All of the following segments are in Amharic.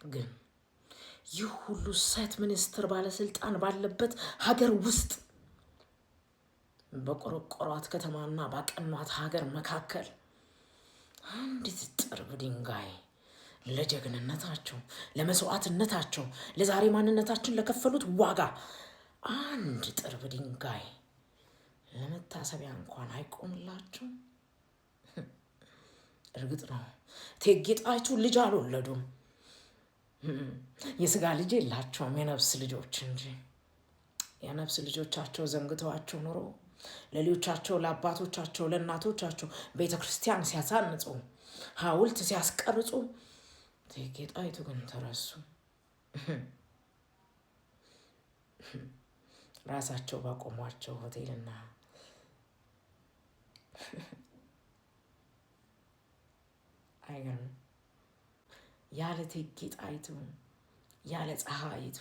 ግን ይህ ሁሉ ሴት ሚኒስትር ባለስልጣን ባለበት ሀገር ውስጥ በቆረቆሯት ከተማና ባቀኗት ሀገር መካከል አንዲት ጥርብ ድንጋይ ለጀግንነታቸው፣ ለመስዋዕትነታቸው፣ ለዛሬ ማንነታችን ለከፈሉት ዋጋ አንድ ጥርብ ድንጋይ ለመታሰቢያ እንኳን አይቆምላቸው? እርግጥ ነው እቴጌ ጣይቱ ልጅ አልወለዱም። የስጋ ልጅ የላቸውም፣ የነፍስ ልጆች እንጂ። የነፍስ ልጆቻቸው ዘንግተዋቸው ኑሮ ለልጆቻቸው፣ ለአባቶቻቸው፣ ለእናቶቻቸው ቤተ ክርስቲያን ሲያሳንጹ፣ ሐውልት ሲያስቀርጹ፣ እቴጌ ጣይቱ ግን ተረሱ። ራሳቸው ባቆሟቸው ሆቴልና አይገርም። ያለ እቴጌ ጣይቱ ያለ ፀሐይቱ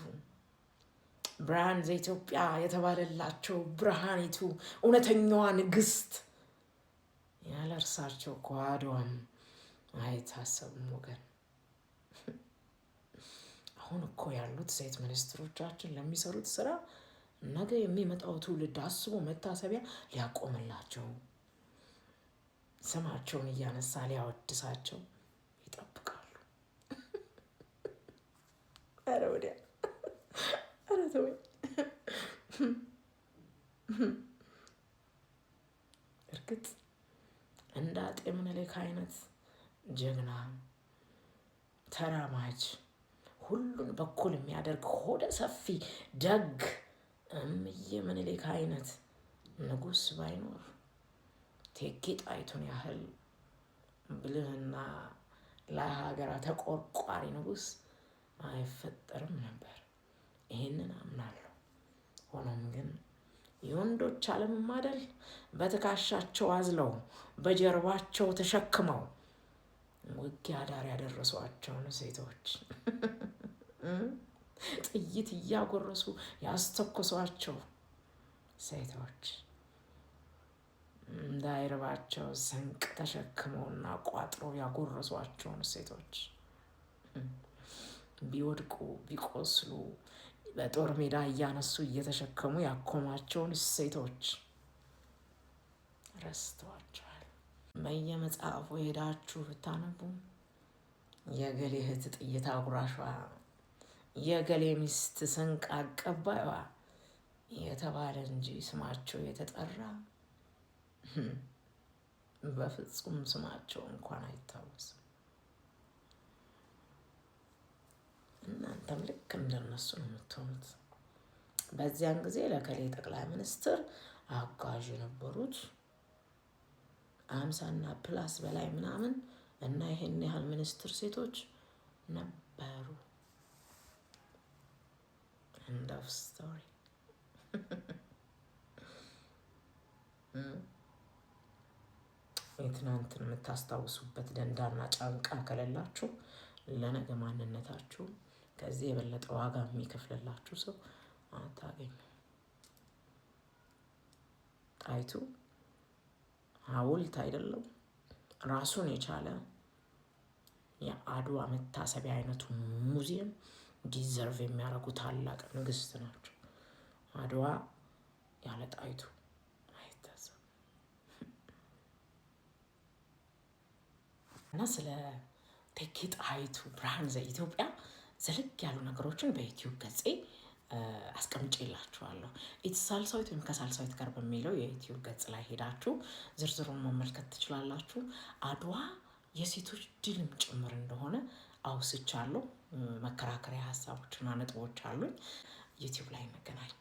ብርሃን ዘኢትዮጵያ የተባለላቸው ብርሃኒቱ እውነተኛዋ ንግስት ያለ እርሳቸው እኮ አድዋም አይታሰብም ወገን። አሁን እኮ ያሉት ሴት ሚኒስትሮቻችን ለሚሰሩት ስራ ነገ የሚመጣው ትውልድ አስቦ መታሰቢያ ሊያቆምላቸው፣ ስማቸውን እያነሳ ሊያወድሳቸው ይጠብቃሉ። ኧረ ወዲያ፣ ኧረ ተወኝ። እርግጥ እንደ አጤ ምኒልክ አይነት ጀግና ተራማጅ ሁሉን በኩል የሚያደርግ ሆደ ሰፊ ደግ እምዬ ምኒልክ አይነት ንጉስ ባይኖር እቴጌ ጣይቱን ያህል ብልህና ለሀገራ ተቆርቋሪ ንጉስ አይፈጠርም ነበር። ይህንን አምናለሁ። ሆኖም ግን የወንዶች ዓለም ማደል በትከሻቸው አዝለው በጀርባቸው ተሸክመው ውጊያ ዳር ያደረሷቸውን ሴቶች ጥይት እያጎረሱ ያስተኮሷቸው ሴቶች እንዳይርባቸው ስንቅ ተሸክመውና ቋጥረው ያጎረሷቸውን ሴቶች ቢወድቁ ቢቆስሉ በጦር ሜዳ እያነሱ እየተሸከሙ ያኮማቸውን ሴቶች ረስተዋቸዋል። በየመጽሐፉ ሄዳችሁ ብታነቡ የገሌ እህት ጥይት አጉራሿ፣ የገሌ ሚስት ስንቅ አቀባይዋ የተባለ እንጂ ስማቸው የተጠራ በፍጹም ስማቸው እንኳን አይታወስም። እናንተም ልክ እንደነሱ ነው የምትሆኑት። በዚያን ጊዜ ለከሌ ጠቅላይ ሚኒስትር አጋዥ የነበሩት 50 እና ፕላስ በላይ ምናምን እና ይሄን ያህል ሚኒስትር ሴቶች ነበሩ። end of story። የትናንትን የምታስታውሱበት ደንዳና ጫንቃ ከሌላችሁ ለነገ ማንነታችሁ ከዚህ የበለጠ ዋጋ የሚከፍልላችሁ ሰው አታገኙ። ጣይቱ ሐውልት አይደለም ራሱን የቻለ የአድዋ መታሰቢያ አይነቱ ሙዚየም ዲዘርቭ የሚያደርጉ ታላቅ ንግስት ናቸው። አድዋ ያለ ጣይቱ አይታሰብም። እና ስለ እቴጌ ጣይቱ ብርሃን ዘኢትዮጵያ ዘለግ ያሉ ነገሮችን በዩቲዩብ ገጼ አስቀምጬላችኋለሁ። ኢትስ ሳልሳዊት ወይም ከሳልሳዊት ጋር በሚለው የዩቲዩብ ገጽ ላይ ሄዳችሁ ዝርዝሩን መመልከት ትችላላችሁ። አድዋ የሴቶች ድልም ጭምር እንደሆነ አውስቻለሁ። መከራከሪያ ሀሳቦችና ነጥቦች አሉኝ። ዩቲዩብ ላይ እንገናኝ።